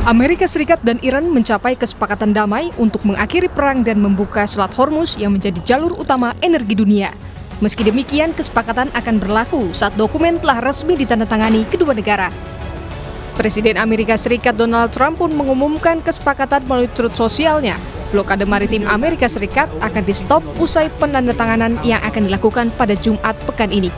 Amerika Serikat dan Iran mencapai kesepakatan damai untuk mengakhiri perang dan membuka Selat Hormuz yang menjadi jalur utama energi dunia. Meski demikian, kesepakatan akan berlaku saat dokumen telah resmi ditandatangani kedua negara. Presiden Amerika Serikat Donald Trump pun mengumumkan kesepakatan melalui truth sosialnya. Blokade maritim Amerika Serikat akan di-stop usai penandatanganan yang akan dilakukan pada Jumat pekan ini.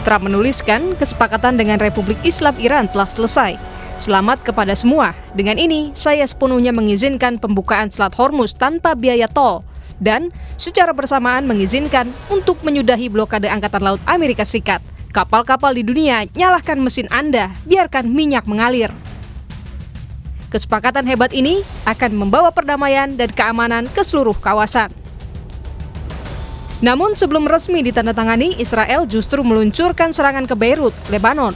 Trump menuliskan kesepakatan dengan Republik Islam Iran telah selesai. Selamat kepada semua. Dengan ini, saya sepenuhnya mengizinkan pembukaan Selat Hormuz tanpa biaya tol dan secara bersamaan mengizinkan untuk menyudahi blokade Angkatan Laut Amerika Serikat. Kapal-kapal di dunia, nyalakan mesin Anda, biarkan minyak mengalir. Kesepakatan hebat ini akan membawa perdamaian dan keamanan ke seluruh kawasan. Namun sebelum resmi ditandatangani, Israel justru meluncurkan serangan ke Beirut, Lebanon.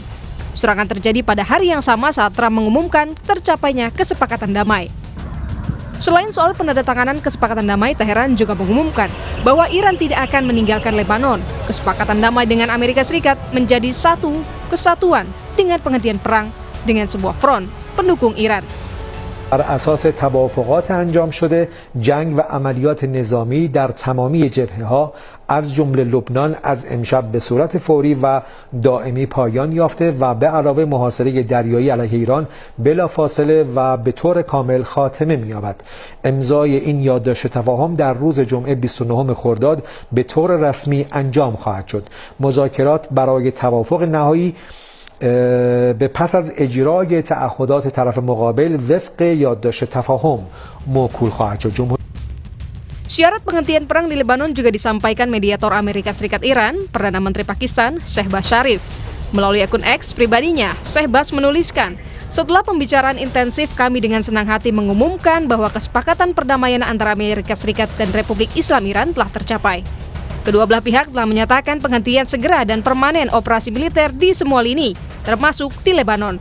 Serangan terjadi pada hari yang sama saat Trump mengumumkan tercapainya kesepakatan damai. Selain soal penandatanganan kesepakatan damai, Teheran juga mengumumkan bahwa Iran tidak akan meninggalkan Lebanon. Kesepakatan damai dengan Amerika Serikat menjadi satu kesatuan dengan penghentian perang dengan sebuah front pendukung Iran. بر اساس توافقات انجام شده جنگ و عملیات نظامی در تمامی جبهه‌ها از جمله لبنان از امشب به صورت فوری و دائمی پایان یافته و به علاوه محاصره دریایی علیه ایران بلافاصله و به طور کامل خاتمه می‌یابد. امضای این یادداشت تفاهم در روز جمعه 29 خرداد به طور رسمی انجام خواهد شد. مذاکرات برای توافق نهایی به پس از اجرای تعهدات طرف مقابل وفق یادداشت تفاهم موکول خواهد شد. Syarat penghentian perang di Lebanon juga disampaikan mediator Amerika Serikat Iran, Perdana Menteri Pakistan, Shehbaz Sharif. Melalui akun X pribadinya, Shehbaz menuliskan, setelah pembicaraan intensif kami dengan senang hati mengumumkan bahwa kesepakatan perdamaian antara Amerika Serikat dan Republik Islam Iran telah tercapai. Kedua belah pihak telah menyatakan penghentian segera dan permanen operasi militer di semua lini, termasuk di Lebanon.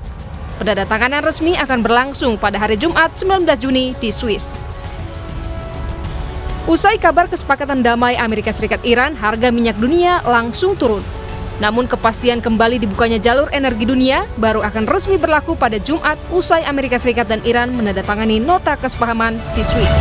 Penandatanganan resmi akan berlangsung pada hari Jumat 19 Juni di Swiss. Usai kabar kesepakatan damai Amerika Serikat Iran, harga minyak dunia langsung turun. Namun kepastian kembali dibukanya jalur energi dunia baru akan resmi berlaku pada Jumat usai Amerika Serikat dan Iran menandatangani nota kesepahaman di Swiss.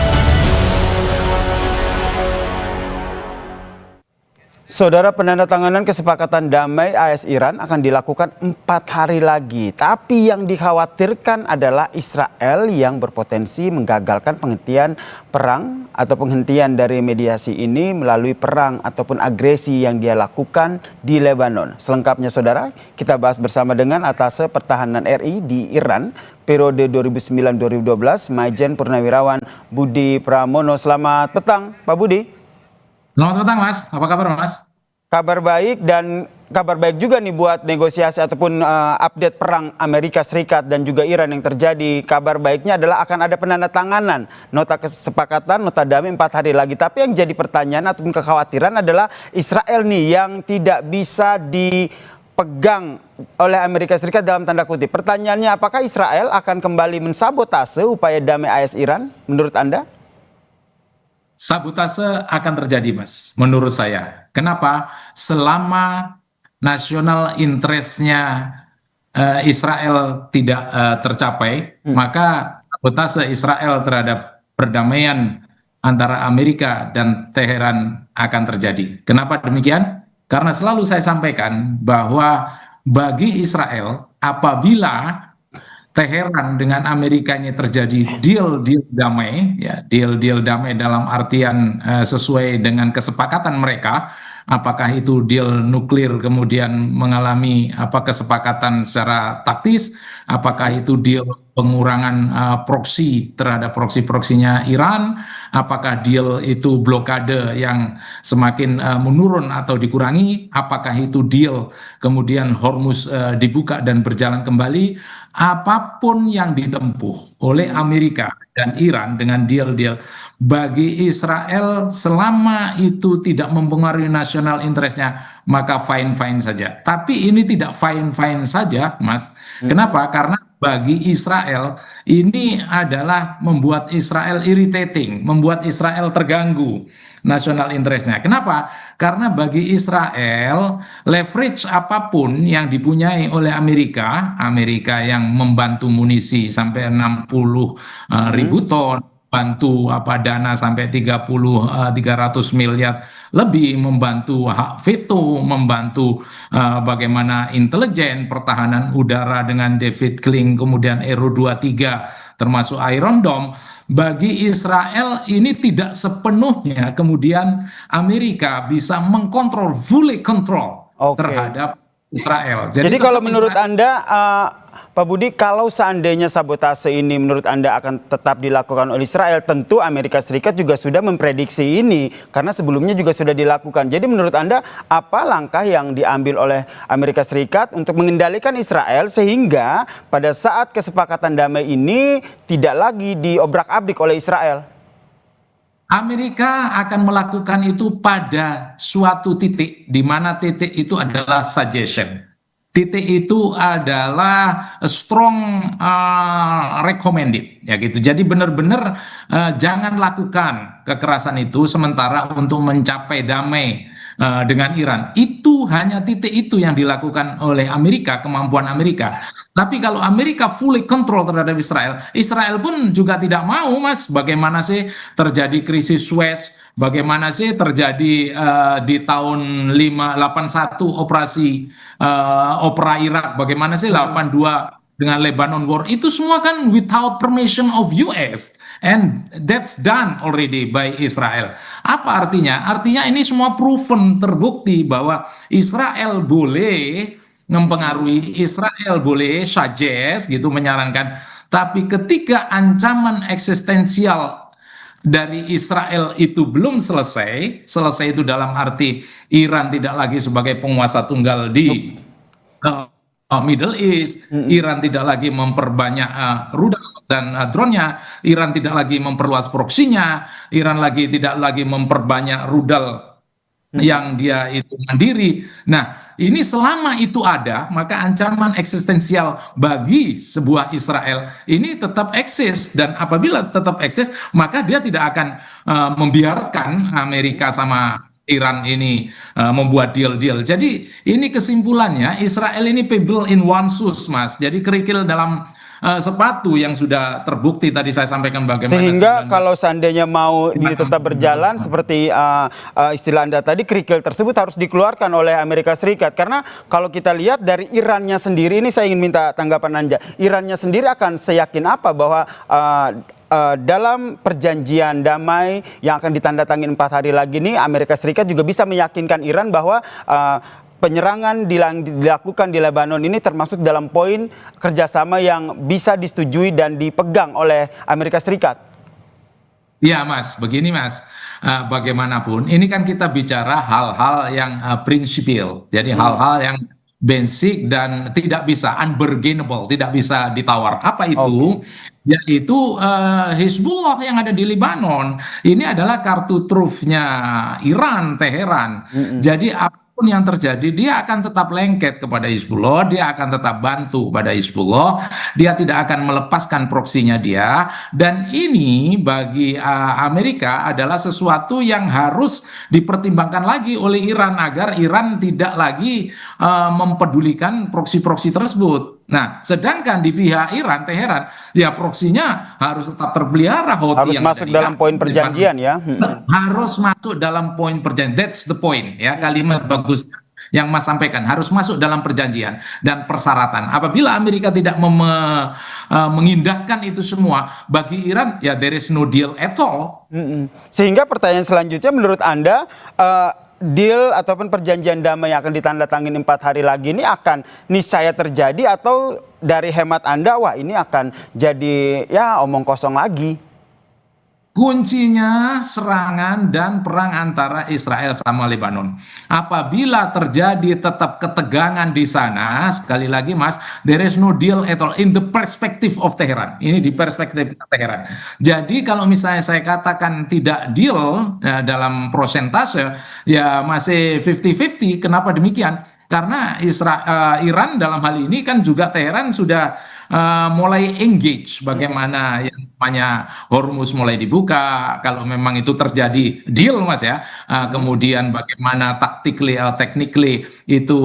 Saudara, penandatanganan kesepakatan damai AS-Iran akan dilakukan 4 hari lagi. Tapi yang dikhawatirkan adalah Israel yang berpotensi menggagalkan penghentian perang atau penghentian dari mediasi ini melalui perang ataupun agresi yang dia lakukan di Lebanon. Selengkapnya saudara, kita bahas bersama dengan Atase Pertahanan RI di Iran periode 2009-2012, Majen Purnawirawan Budi Pramono. Selamat petang Pak Budi. Selamat petang Mas, apa kabar Mas? Kabar baik, dan kabar baik juga nih buat negosiasi ataupun update perang Amerika Serikat dan juga Iran yang terjadi. Kabar baiknya adalah akan ada penandatanganan nota kesepakatan, nota damai 4 hari lagi. Tapi yang jadi pertanyaan ataupun kekhawatiran adalah Israel nih yang tidak bisa dipegang oleh Amerika Serikat dalam tanda kutip. Pertanyaannya, apakah Israel akan kembali mensabotase upaya damai AS-Iran menurut Anda? Sabotase akan terjadi Mas, menurut saya. Kenapa? Selama national interest-nya Israel tidak tercapai, maka sabotase Israel terhadap perdamaian antara Amerika dan Teheran akan terjadi. Kenapa demikian? Karena selalu saya sampaikan bahwa bagi Israel, apabila Teheran dengan Amerika ini terjadi deal damai, ya deal damai dalam artian sesuai dengan kesepakatan mereka, apakah itu deal nuklir kemudian mengalami kesepakatan secara taktis, apakah itu deal pengurangan proksi terhadap proksi-proksinya Iran, apakah deal itu blokade yang semakin menurun atau dikurangi, apakah itu deal kemudian Hormuz dibuka dan berjalan kembali. Apapun yang ditempuh oleh Amerika dan Iran dengan deal-deal, bagi Israel selama itu tidak mempengaruhi national interest-nya, maka fine-fine saja. Tapi ini tidak fine-fine saja, Mas. Kenapa? Karena bagi Israel ini adalah membuat Israel irritating, membuat Israel terganggu. national interest-nya. Kenapa? Karena bagi Israel, leverage apapun yang dipunyai oleh Amerika, Amerika yang membantu munisi sampai 60 ribu ton, bantu dana sampai 300 miliar lebih, membantu hak veto, membantu bagaimana intelijen, pertahanan udara dengan David Kling, kemudian Aero 23 termasuk Iron Dome. Bagi Israel ini tidak sepenuhnya kemudian Amerika bisa mengkontrol, fully control terhadap Israel. Jadi kalau menurut Israel, Anda, Pak Budi, kalau seandainya sabotase ini menurut Anda akan tetap dilakukan oleh Israel, tentu Amerika Serikat juga sudah memprediksi ini karena sebelumnya juga sudah dilakukan. Jadi menurut Anda, apa langkah yang diambil oleh Amerika Serikat untuk mengendalikan Israel sehingga pada saat kesepakatan damai ini tidak lagi diobrak-abrik oleh Israel? Amerika akan melakukan itu pada suatu titik, di mana titik itu adalah suggestion. Titik itu adalah strong recommended, ya gitu. Jadi benar-benar jangan lakukan kekerasan itu sementara untuk mencapai damai dengan Iran. Itu hanya titik itu yang dilakukan oleh Amerika, kemampuan Amerika. Tapi kalau Amerika fully control terhadap Israel, Israel pun juga tidak mau, Mas. Bagaimana sih terjadi krisis Suez? Bagaimana sih terjadi di tahun 81 operasi Opera Irak? Bagaimana sih 82 dengan Lebanon War? Itu semua kan without permission of US, and that's done already by Israel. Apa artinya? Artinya ini semua proven, terbukti bahwa Israel boleh mempengaruhi, Israel boleh suggest gitu, menyarankan, tapi ketika ancaman eksistensial dari Israel itu belum selesai itu dalam arti Iran tidak lagi sebagai penguasa tunggal di Middle East, Iran tidak lagi memperbanyak rudal dan drone-nya, Iran tidak lagi memperluas proksinya, Iran tidak lagi memperbanyak rudal yang dia itu mandiri. Nah, ini selama itu ada, maka ancaman eksistensial bagi sebuah Israel ini tetap eksis, dan apabila tetap eksis, maka dia tidak akan membiarkan Amerika sama Iran ini membuat deal-deal. Jadi ini kesimpulannya, Israel ini pebble in one shoes, Mas. Jadi kerikil dalam sepatu yang sudah terbukti tadi saya sampaikan bagaimana. Sehingga kalau seandainya mau tetap berjalan seperti istilah Anda tadi, kerikil tersebut harus dikeluarkan oleh Amerika Serikat. Karena kalau kita lihat dari Irannya sendiri, ini saya ingin minta tanggapan Anda. Irannya sendiri akan seyakin apa bahwa dalam perjanjian damai yang akan ditandatangani 4 hari lagi ini, Amerika Serikat juga bisa meyakinkan Iran bahwa penyerangan dilakukan di Lebanon ini termasuk dalam poin kerjasama yang bisa disetujui dan dipegang oleh Amerika Serikat. Ya, Mas, begini, Mas. Bagaimanapun, ini kan kita bicara hal-hal yang prinsipil. Jadi hal-hal yang basic dan tidak bisa, unbargainable, tidak bisa ditawar. Apa itu? Yaitu Hizbullah yang ada di Lebanon. Ini adalah kartu trufnya Iran, Teheran. Jadi apapun yang terjadi, dia akan tetap lengket kepada Hizbullah, dia akan tetap bantu pada Hizbullah, dia tidak akan melepaskan proksinya dia. Dan ini bagi Amerika adalah sesuatu yang harus dipertimbangkan lagi oleh Iran agar Iran tidak lagi mempedulikan proksi-proksi tersebut. Nah, sedangkan di pihak Iran, Teheran, ya proksinya harus tetap terpelihara. Harus masuk dalam poin perjanjian, ya. Harus masuk dalam poin perjanjian. That's the point, ya. Kalimat bagus yang Mas sampaikan, harus masuk dalam perjanjian dan persyaratan. Apabila Amerika tidak mengindahkan itu semua, bagi Iran ya there is no deal at all. Sehingga pertanyaan selanjutnya, menurut Anda deal ataupun perjanjian damai yang akan ditandatangani 4 hari lagi ini akan niscaya terjadi, atau dari hemat Anda, wah ini akan jadi ya omong kosong lagi? Kuncinya serangan dan perang antara Israel sama Lebanon. Apabila terjadi tetap ketegangan di sana, sekali lagi Mas, there is no deal at all in the perspective of Tehran. Ini di perspektif Tehran. Jadi kalau misalnya saya katakan tidak deal dalam prosentase, ya masih 50-50. Kenapa demikian? Karena Iran dalam hal ini kan juga Tehran sudah mulai engage bagaimana yang namanya Hormuz mulai dibuka, kalau memang itu terjadi deal Mas ya, kemudian bagaimana technically itu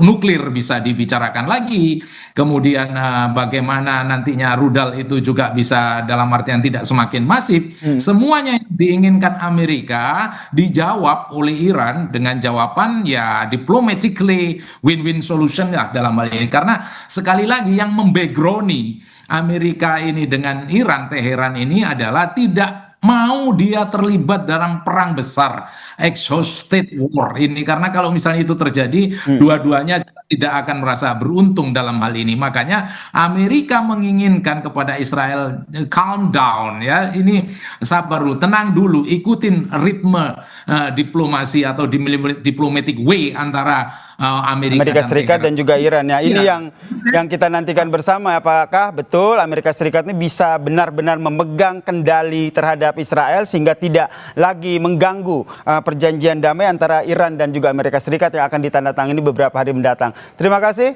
nuklir bisa dibicarakan lagi, kemudian bagaimana nantinya rudal itu juga bisa dalam artian tidak semakin masif, semuanya yang diinginkan Amerika dijawab oleh Iran dengan jawaban ya diplomatically win-win solution lah dalam hal ini, karena sekali lagi yang membackgrouni Amerika ini dengan Iran, Teheran ini adalah tidak mau dia terlibat dalam perang besar, exhausted war ini, karena kalau misalnya itu terjadi, dua-duanya tidak akan merasa beruntung dalam hal ini. Makanya Amerika menginginkan kepada Israel calm down ya, ini sabar dulu, tenang dulu, ikutin ritme diplomasi atau diplomatic way antara Amerika Serikat dan juga Iran ya. Ini yang kita nantikan bersama, apakah betul Amerika Serikat ini bisa benar-benar memegang kendali terhadap Israel sehingga tidak lagi mengganggu perjanjian damai antara Iran dan juga Amerika Serikat yang akan ditandatangani beberapa hari mendatang. Terima kasih